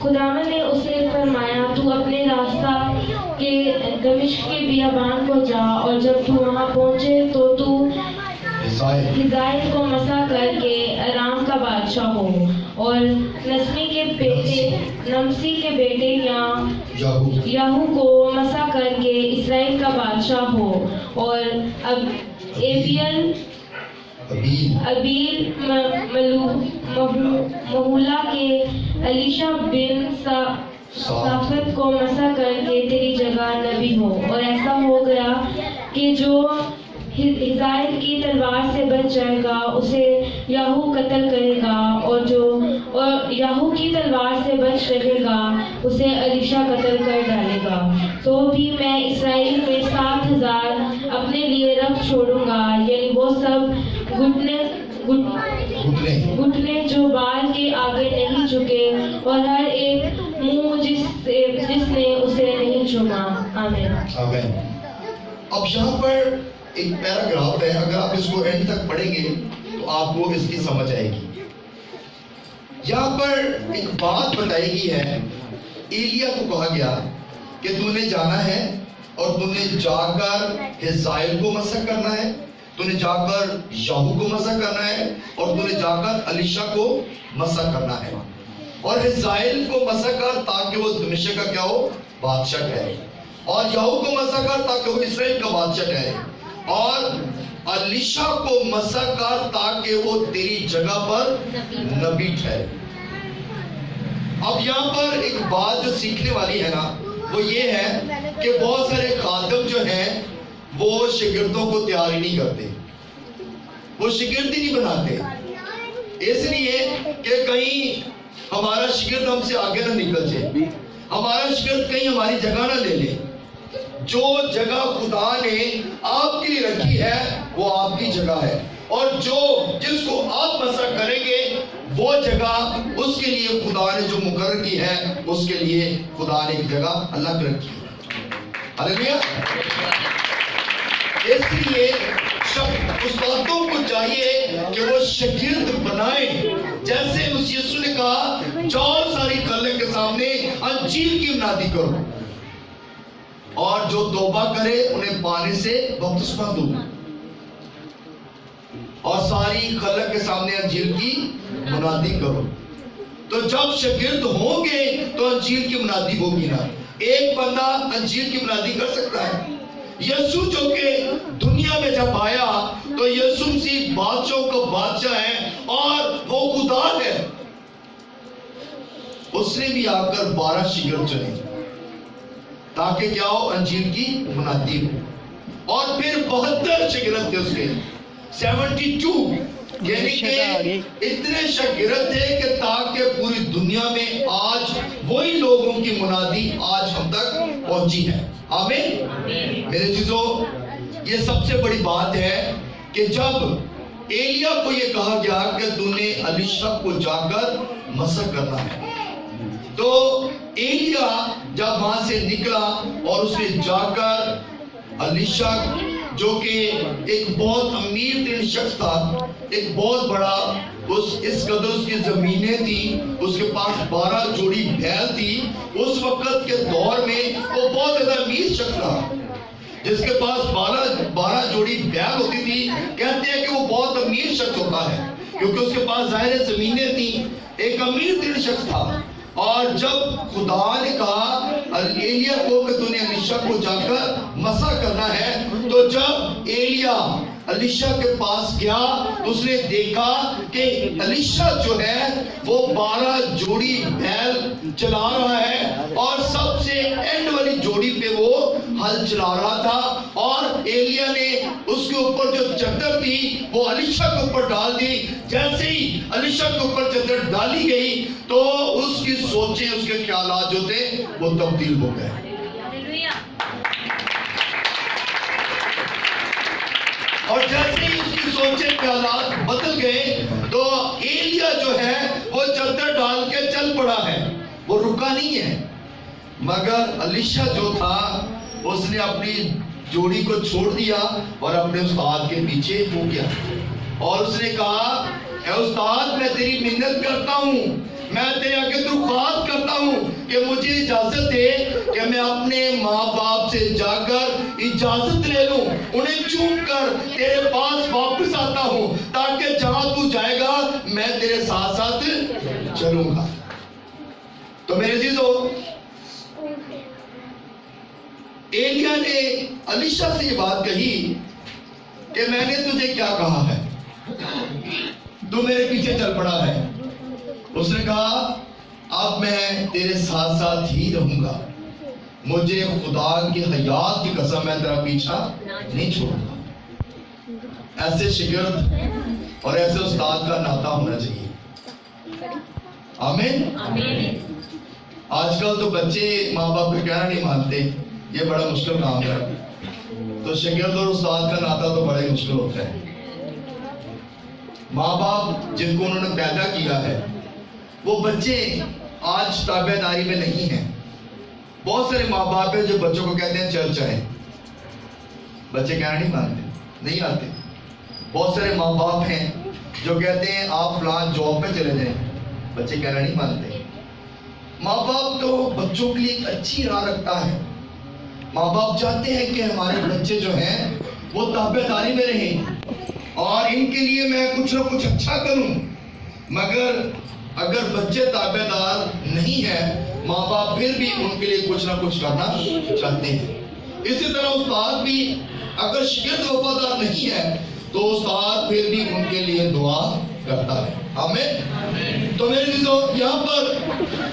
خداوند نے اسے فرمایا تو اپنے راستہ کے دمشق کے بیابان کو جا اور جب تو وہاں پہنچے تو ہزائل کو مسح کر کے ارام کا بادشاہ ہو اور نمسی کے بیٹے یاہو کو مسح کر کے اسرائیل کا بادشاہ ہو اور ابیل مہولا کے الیشا بن صافت کو مسح کر کے تیری جگہ نبی ہو۔ اور ایسا ہو گیا کہ جو ہزائل کی تلوار سے بچ جائے گا اسے یاہو قتل کرے گا اور یاہو کی تلوار سے بچ رہے گا اسے الیشا قتل کر ڈالے گا۔ تو بھی میں اسرائیل میں 7,000 اپنے لیے رکھ چھوڑوں گا، یعنی وہ سب گھٹنے جو بال کے آگے نہیں جھکے اور ہر ایک منہ جس نے اسے نہیں چوما۔ آمین۔ اب یہاں پر ایک پیراگراف ہے، اگر آپ اس کو اینڈ تک پڑھیں گے تو آپ کو اس کی سمجھ آئے گی۔ یہاں پر ایک بات بتائی گئی ہے، ایلیا کو کہا گیا کہ تو نے جانا ہے اور تو نے جا کر ہزائل کو مسح کرنا ہے، تو نے جا کر یاہو کو مسح کرنا ہے اور تو نے جا کر الیشا کو مسح کرنا ہے، اور ہزائل کو مسح کر تاکہ وہ دمشق کا کیا ہو، بادشاہ ٹھہرے، اور یاہو کو مسح کر تاکہ وہ اسرائیل کا بادشاہ ٹھہرے، اور الیشا کو مسح کر تاکہ وہ تیری جگہ پر نبی ٹھہرے۔ اب یہاں پر ایک بات جو سیکھنے والی ہے نا وہ یہ ہے کہ بہت سارے خادم جو ہیں وہ شاگردوں کو تیار ہی نہیں کرتے، وہ شاگرد ہی نہیں بناتے، اس لیے کہ کہیں ہمارا شاگرد ہم سے آگے نہ نکل جائے، ہمارا شاگرد کہیں ہماری جگہ نہ لے لے۔ جو جگہ خدا نے آپ کے لیے رکھی ہے وہ آپ کی جگہ ہے، اور جس کو آپ مسح کریں گے وہ جگہ اس کے لیے خدا نے جو مقرر کی ہے، اس کے لیے خدا نے ایک جگہ الگ رکھی ہے۔ ہلیلویا۔ اس لیے استادوں کو چاہیے کہ وہ شاگرد بنائیں، جیسے یسوع نے کہا جاؤ ساری خلق کے سامنے انجیل کی منادی کرو، اور جو توبہ کرے انہیں پانی سے بپتسمہ دو، اور ساری خلق کے سامنے انجیل کی منادی کرو۔ تو جب شاگرد ہوں گے تو انجیل کی منادی ہوگی نا۔ ایک بندہ انجیل کی منادی کر سکتا ہے۔ یسوع جو کہ دنیا میں جب آیا تو یسوع مسیح بادشاہوں کا بادشاہ ہے اور وہ خدا ہے، اس نے بھی آ کر 12 شاگرد چنے تاکہ کیا ہو، انجیل کی منادی ہو، اور پھر 72 شاگرد تھے اس کے، 72، یعنی کہ اتنے شاگرد تھے کہ تاکہ پوری دنیا میں آج وہی لوگوں کی منادی آج ہم تک پہنچی ہے۔ آمین۔ میرے چیزوں، یہ سب سے بڑی بات ہے کہ جب ایلیا کو یہ کہا گیا کہ تو نے الیشا کو جا کر مسح کرنا ہے، تو ایلیا جب وہاں سے نکلا اور اس نے جا کر الیشا جو کہ ایک بہت امیر ترین شخص تھا، ایک بہت بڑا اس قدر اس کی زمینیں تھی، اس کے پاس 12 جوڑی بیل تھی، اس وقت کے دور میں وہ بہت زیادہ امیر شخص تھا، جس کے پاس 12 جوڑی بیل ہوتی تھی۔ کہتے ہیں کہ وہ بہت امیر شخص ہوتا ہے کیونکہ اس کے پاس ظاہر زمینیں تھیں، ایک امیر ترین شخص تھا۔ اور جب خدا نے کہا ایلیا کو کہ تو نے الیشا کو جا کر مسح کرنا ہے، تو جب ایلیا الیشا کے پاس گیا تو اس نے دیکھا کہ الیشا جو ہے وہ 12 جوڑی بیل چلا رہا ہے، اور سب سے اینڈ والی جوڑی پہ وہ ہل چلا رہا تھا، اور ایلیا نے اس کے اوپر جو چادر تھی وہ الیشا کے اوپر ڈال دی۔ جیسے ہی الیشا کے اوپر چادر ڈالی گئی تو اس کی سوچیں، اس کے خیالات جو تھے وہ تبدیل ہو گئے۔ اور جیسے ہی اس کی سوچیں خیالات بدل گئے تو ایلیا جو ہے وہ چادر ڈال کے چل پڑا ہے، وہ رکا نہیں ہے، مگر الیشا جو تھا اس نے اپنی جوڑی کو چھوڑ دیا اور اپنے استاد کے پیچھے ہو گیا، اور اس نے کہا اے استاد میں تیری منت کرتا ہوں، میں تیرے آگے درخواست کرتا ہوں اجازت دے کہ میں اپنے ماں باپ سے جا کر اجازت لے لوں, انہیں چوم کر تیرے پاس واپس آتا ہوں, تاکہ جہاں تو جائے گا میں تیرے ساتھ ساتھ چلوں گا. تو میرے عزیزو, ایلیا نے الیشا سے یہ بات کہی کہ میں نے تجھے کیا کہا ہے, تو میرے پیچھے چل پڑا ہے. اس نے کہا اب میں تیرے ساتھ ساتھ ہی رہوں گا, مجھے خدا کی حیات کی قسم میں تیرا پیچھا نہیں چھوڑوں گا. ایسے شاگرد اور ایسے استاد کا ناطہ ہونا چاہیے. آمین. آج کل تو بچے ماں باپ کا کہنا نہیں مانتے, یہ بڑا مشکل کام ہے. تو شاگرد اور استاد کا ناطہ تو بڑا ہی مشکل ہوتا ہے. ماں باپ جن کو انہوں نے پیدا کیا ہے وہ بچے آج تابع داری میں نہیں ہیں. بہت سارے ماں باپ ہیں جو بچوں کو کہتے ہیں چرچ آئے, بچے کہنا نہیں مانتے, نہیں آتے. بہت سارے ماں باپ ہیں جو کہتے ہیں آپ فلان جاب پہ چلے جائیں, بچے کہنا نہیں مانتے. ماں باپ تو بچوں کے لیے ایک اچھی راہ رکھتا ہے. ماں باپ چاہتے ہیں کہ ہمارے بچے جو ہیں وہ تابع داری میں رہیں اور ان کے لیے میں کچھ نہ کچھ اچھا کروں. مگر اگر بچے تابع دار نہیں ہیں, ماں باپ پھر بھی ان کے لیے کچھ نہ کچھ کرنا چاہتے ہیں. اسی طرح استاد بھی اگر شاگرد وفادار نہیں ہے تو استاد پھر بھی ان کے لیے دعا کرتا ہے. آمین. تو میرے عزیزو, یہاں پر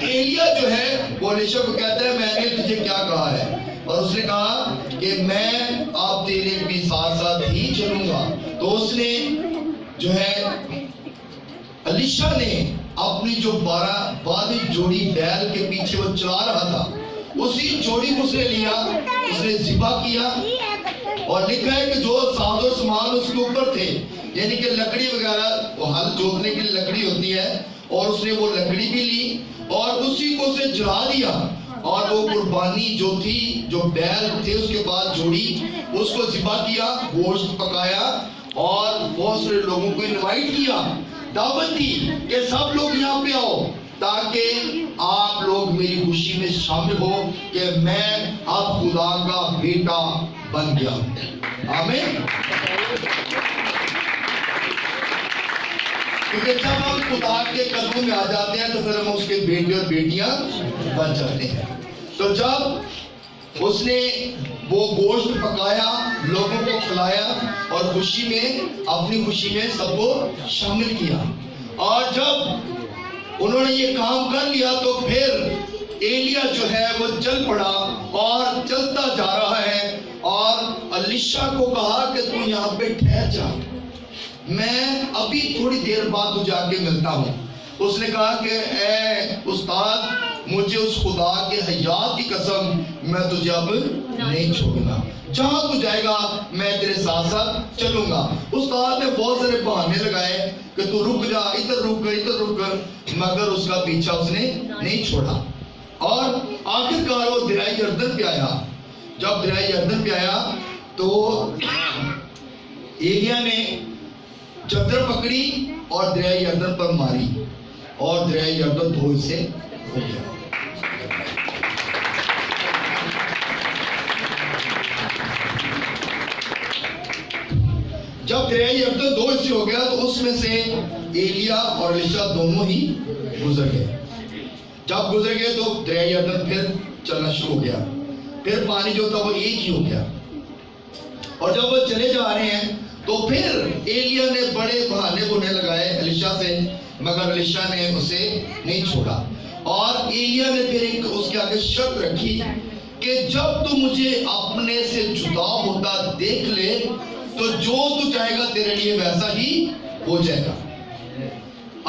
ایلیا جو ہے وہ الیشا کو کہتا ہے میں نے تجھے کیا کہا ہے, اور اس نے کہا کہ میں آپ تیرے بھی ساتھ ساتھ ہی چلوں گا. تو اس نے جو ہے الیشا نے اپنی جو 12 جوڑی بیل کے پیچھے وہ چلا رہا تھا, اسی جوڑی کو اس نے لیا, اس نے ذبح کیا, اور لکھا ہے کہ جو ساز و سامان اس کے اوپر تھے, یعنی کہ لکڑی وغیرہ, وہ ہل جوتنے کی لکڑی ہوتی ہے, اور اس نے وہ لکڑی بھی لی اور اسی کو اسے جلا دیا, اور وہ قربانی جو تھی, جو بیل تھے اس کے بعد جوڑی, اس کو ذبح کیا, گوشت پکایا اور بہت سارے لوگوں کو انوائٹ کیا, دعوت دی کہ سب لوگ یہاں پہ آؤ تاکہ آپ لوگ میری خوشی میں شامل ہو کہ میں اب خدا کا بیٹا بن گیا. آمین. کیونکہ جب ہم خدا کے قدموں میں آ جاتے ہیں تو پھر ہم اس کے بیٹے اور بیٹیاں بن جاتے ہیں. تو جب اس نے وہ گوشت پکایا, لوگوں کو کھلایا اور خوشی میں, اپنی خوشی میں سب کو شامل کیا, اور جب انہوں نے یہ کام کر لیا تو پھر ایلیا جو ہے وہ چل پڑا اور چلتا جا رہا ہے, اور الیشا کو کہا کہ تو یہاں پہ ٹھہر جا, میں ابھی تھوڑی دیر بعد تجھے آ کے ملتا ہوں. اس نے کہا کہ اے استاد, مجھے اس خدا کے حیات کی قسم میں تجھے اب نہیں چھوڑوں گا, جہاں تو جائے گا میں تیرے ساتھ ساتھ چلوں گا. استاد نے بہت سارے بہانے لگائے کہ تو رک جا, ادھر رک ادھر رک, مگر اس کا پیچھا اس نے نہیں چھوڑا. اور آخر کار وہ دریائے یردن پہ آیا. جب دریائے یردن پہ آیا تو ایلیا نے چادر پکڑی اور دریائے یردن پر ماری, اور دریائے یردن 2 حصے ہو گیا. جب دریائے یردن 2 حصے ہو گیا تو اس میں سے ایلیا اور الیشا دونوں ہی گزر گئے. جب گزر گئے تو دریائے یردن پھر چلنا شروع ہو گیا, پھر پانی جو تھا وہ ایک ہی ہو گیا. اور جب وہ چلے جا رہے ہیں تو پھر ایلیا نے بڑے بہانے بونے لگائے الیشا سے, مگر الیشا نے اسے نہیں چھوڑا. اور ایلیا نے پھر ایک اس کے آگے شرط رکھی کہ جب تو مجھے اپنے سے جدا ہوتا دیکھ لے تو جو تو چاہے گا تیرے لیے ویسا ہی ہو جائے گا.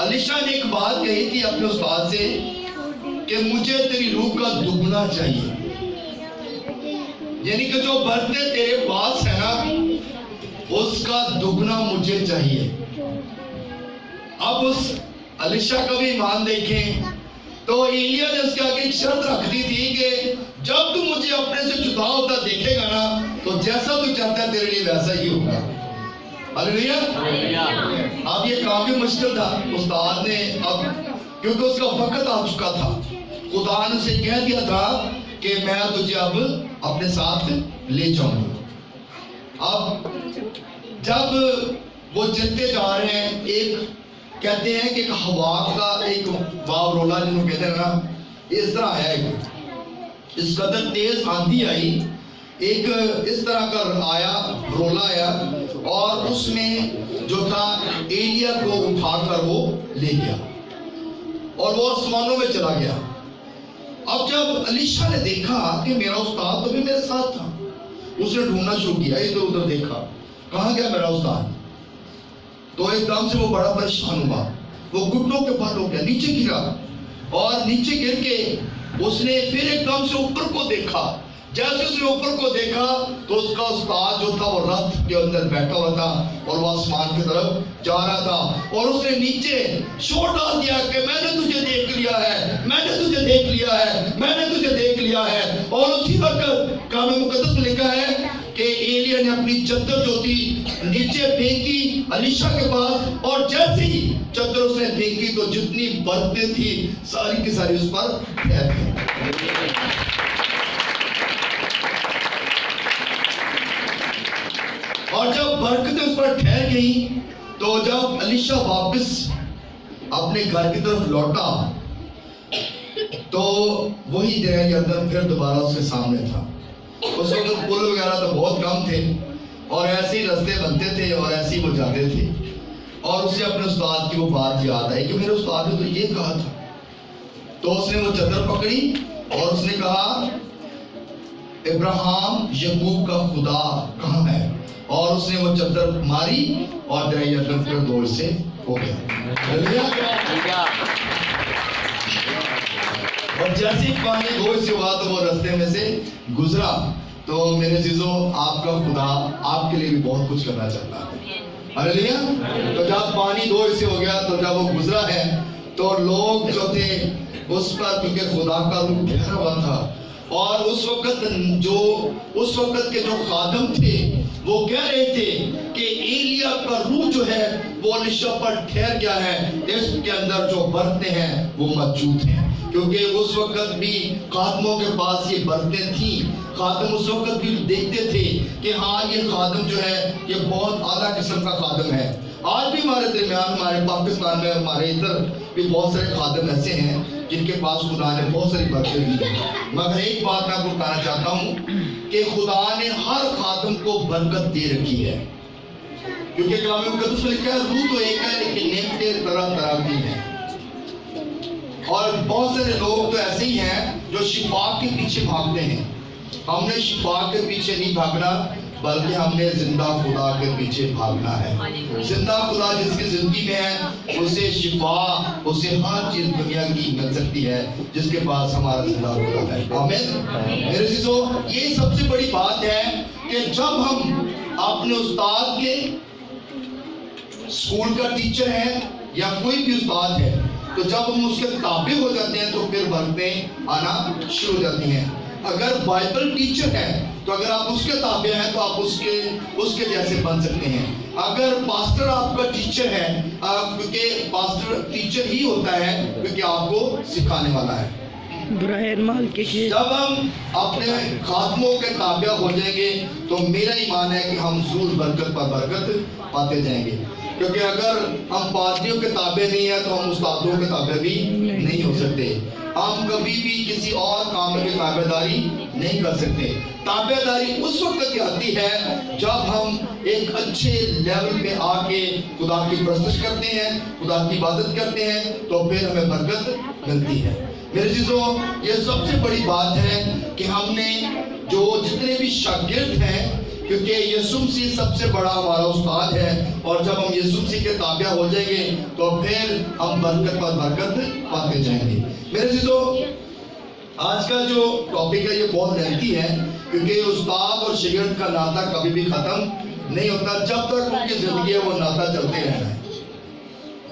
الیشا نے ایک بات کہی تھی اپنے استاد سے کہ مجھے تیری روح کا دگنا چاہیے, یعنی کہ جو برتن تیرے پاس ہے نا اس کا دگنا مجھے چاہیے. اب اس الیشا کا بھی ایمان دیکھیں تو ایلیا نے اس کے آگے ایک شرط رکھ دی تھی کہ جب تو مجھے اپنے سے جدا ہوتا دیکھے گا نا تو جیسا تو چاہتا ہے تیرے لیے ویسا ہی ہوگا. ہلیلویا. اب یہ کافی مشکل تھا. استاد نے اب کیونکہ اس کا وقت آ چکا تھا خدا نے اسے کہہ دیا تھا کہ میں تجھے اب اپنے ساتھ لے جاؤں گا۔ اب جب وہ چلتے جا رہے ہیں، ایک کہتے ہیں کہ ایک ہوا کا ایک واو رولا جنہوں کہتے ہیں نا، اس طرح آیا، ایک اس قدر تیز آندھی آئی، ایک اس طرح کا آیا، رولا آیا، اور اس میں جو تھا ایلیا کو اٹھا کر وہ لے گیا اور وہ آسمانوں میں چلا گیا۔ اب جب الیشا نے دیکھا کہ میرا استاد تو بھی میرے ساتھ تھا، اس نے ڈھونڈنا شروع کیا، ادھر ادھر دیکھا کہاں گیا میرا استاد، تو ایک دم سے وہ بڑا پریشان ہوا، وہ گھٹنوں کے بل ہو گیا، نیچے گرا، اور نیچے گر کے اس نے پھر ایک دم سے اوپر کو دیکھا۔ جیسے اس نے اوپر کو دیکھا تو اس کا استاد جو تھا وہ رتھ کے اندر بیٹھا ہوا تھا اور وہ آسمان کی طرف جا رہا تھا، اور اس نے نیچے شور ڈال دیا کہ میں نے تجھے دیکھ لیا ہے، میں نے تجھے دیکھ لیا ہے، میں نے تجھے دیکھ لیا ہے۔ اور اسی وقت کلام مقدس میں لکھا ہے کہ ایلیا نے اپنی چادر جو تھی نیچے پھینکی الیشا کے پاس، اور جیسے ہی چادر اس نے پھینکی تو جتنی برتنیں تھی ساری کی ساری اس پر ٹھہر گئی۔ اور جب برکتیں اس پر ٹھہر گئی تو جب الیشا واپس اپنے گھر کی طرف لوٹا تو وہی دریا یردن پھر دوبارہ اس کے سامنے تھا۔ اس وقت پل وغیرہ تو بہت کم تھے اور ایسے ہی رستے بنتے تھے اور ایسے ہی وہ جاتے تھے، اور اسے اپنے استاد کی وہ بات یاد آئی کہ میرے استاد نے تو یہ کہا تھا۔ تو اس نے وہ چادر پکڑی اور اس نے کہا ابراہیم یعقوب کا خدا کہاں ہے، اور اس نے وہ چادر ماری اور دریا یردن پھر دو سے ہو گیا۔ اور جیسے ہی پانی دو سے ہوا تو وہ رستے میں سے گزرا۔ تو میرے عزیزو، آپ کا خدا آپ کے لیے بھی بہت کچھ کرنا چاہتا ہے، ہاللیلویا۔ تو جب پانی دو سے ہو گیا تو جب وہ گزرا ہے تو لوگ جو تھے اس پر، کیونکہ خدا کا روح ٹھہرا ہوا تھا، اور اس وقت کے جو خادم تھے وہ کہہ رہے تھے کہ ایلیا کا روح جو ہے وہ الیشا پر ٹھہر گیا ہے، اس کے اندر جو برتنیں ہیں وہ موجود ہیں، کیونکہ اس وقت بھی خادموں کے پاس یہ برتنیں تھیں۔ خادم اس وقت بھی دیکھتے تھے کہ ہاں یہ خادم جو ہے یہ بہت اعلیٰ قسم کا خادم ہے۔ آج بھی ہمارے درمیان، ہمارے پاکستان میں، ہمارے ادھر بھی بہت سارے خادم ایسے ہیں جن کے پاس خدا نے بہت ساری برکتیں دی ہیں، مگر ایک بات میں آپ کو بتانا چاہتا ہوں کہ خدا نے ہر خادم کو برکت دے رکھی ہے، کیونکہ کلام مقدس میں لکھا ہے روح تو ایک ہے لیکن نعمتیں طرح طرح کی ہیں۔ اور بہت سارے لوگ تو ایسے ہی ہیں جو شفا کے پیچھے بھاگتے ہیں۔ ہم نے شفا کے پیچھے نہیں بھاگنا، بلکہ ہم نے زندہ خدا کے پیچھے بھاگنا ہے۔ زندہ خدا جس کی زندگی میں ہے اسے شفا، اسے ہر چیز دنیا کی مل سکتی ہے جس کے پاس ہمارا زندہ خدا ہے۔ آمین۔ میرے عزیزو، یہ سب سے بڑی بات ہے کہ جب ہم اپنے استاد کے، اسکول کا ٹیچر ہے یا کوئی بھی استاد ہے، تو جب ہم اس کے تابع ہو جاتے ہیں تو پھر برکتیں آنا شروع ہو جاتی ہیں۔ اگر بائبل ٹیچر ہے تو اگر آپ اس کے تابع ہیں تو آپ اس کے جیسے بن سکتے ہیں۔ اگر پاسٹر آپ کا ٹیچر ہے، کیونکہ پاسٹر ٹیچر ہی ہوتا ہے کیونکہ آپ کو سکھانے والا ہے۔ جب ہم اپنے خادموں کے تابع ہو جائیں گے تو میرا ایمان ہے کہ ہم ضرور برکت پر برکت پاتے جائیں گے، کیونکہ اگر ہم پادریوں کے تابع نہیں ہیں تو ہم استادوں کے تابع بھی نہیں ہو سکتے۔ ہم کبھی بھی کسی اور کام کی تابع داری نہیں کر سکتے۔ تابع داری اس وقت آتی ہے جب ہم ایک اچھے لیول پہ آ کے خدا کی پرستش کرتے ہیں، خدا کی عبادت کرتے ہیں، تو پھر ہمیں برکت ملتی ہے۔ میرے عزیزو، یہ سب سے بڑی بات ہے کہ ہم نے جو جتنے بھی شاگرد ہیں، کیونکہ یسوع مسیح سب سے بڑا ہمارا استاد ہے، اور جب ہم یسوع مسیح کے تابع ہو جائیں گے تو پھر ہم برکت پر برکت پاتے جائیں گے۔ میرے عزیزو، آج کا جو ٹاپک ہے یہ بہت لینتھی ہے، کیونکہ استاد اور شاگرد کا ناطہ کبھی بھی ختم نہیں ہوتا۔ جب تک ان کی زندگی ہے وہ ناطہ چلتے رہنا ہے۔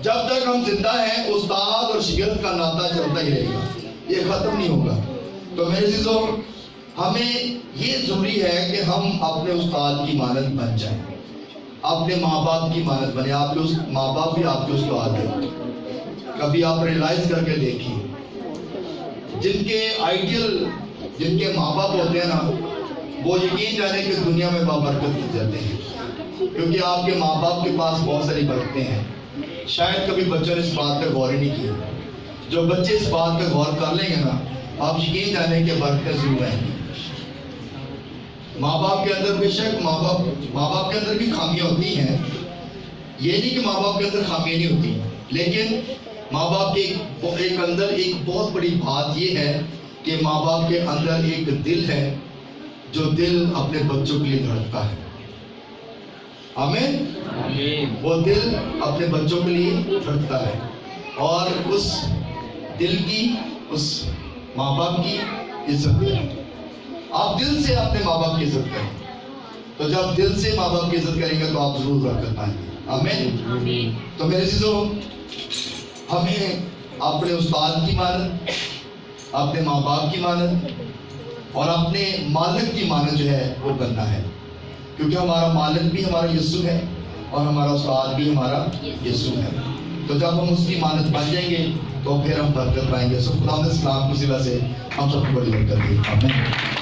جب تک ہم زندہ ہیں استاد اور شاگرد کا ناطہ چلتا ہی رہے گا، یہ ختم نہیں ہوگا۔ تو میرے عزیزو، ہمیں یہ ضروری ہے کہ ہم اپنے استاد کی مانند بن جائیں، اپنے ماں باپ کی مانند بنے۔ آپ کے ماں باپ بھی آپ کے استاد ہیں، کبھی آپ ریلائز کر کے دیکھیے، جن کے آئیڈیل جن کے ماں باپ ہوتے ہیں نا وہ یقین جانے کہ دنیا میں بابرکت ہو جاتے ہیں، کیونکہ آپ کے ماں باپ کے پاس بہت ساری برکتیں ہیں۔ شاید کبھی بچوں نے اس بات پہ غور ہی نہیں کیا۔ جو بچے اس بات پہ غور کر لیں گے نا آپ یقین جانے کہ برکتیں ضرور آئیں گی۔ ماں باپ کے اندر بے شک ماں باپ کے اندر بھی خامیاں ہوتی ہیں، یہ نہیں کہ ماں باپ کے اندر خامیاں نہیں ہوتی، لیکن ماں باپ کے ایک اندر ایک بہت بڑی بات یہ ہے کہ ماں باپ کے اندر ایک دل ہے جو دل اپنے بچوں کے لیے دھڑکتا ہے۔ آمین۔ وہ دل اپنے بچوں کے لیے دھڑکتا ہے، اور اس دل کی اس ماں باپ کی عزت کریں۔ آپ دل سے اپنے ماں باپ کی عزت کریں، تو جب دل سے ماں باپ کی عزت کریں گے تو آپ ضرور برکت پائیں گے۔ آمین۔ تو میرے عزیزو، ہمیں اپنے استاد کی مانند، اپنے ماں باپ کی مانند اور اپنے مالک کی مانند جو ہے وہ بننا ہے، کیونکہ ہمارا مالک بھی ہمارا یسوع ہے اور ہمارا استاد بھی ہمارا یسوع ہے۔ تو جب ہم اس کی مانند بن جائیں گے تو پھر ہم برکت پائیں گے۔ سو خدا نے اسلام کی وجہ سے ہم سب کو بڑی برکت دی۔ آمین۔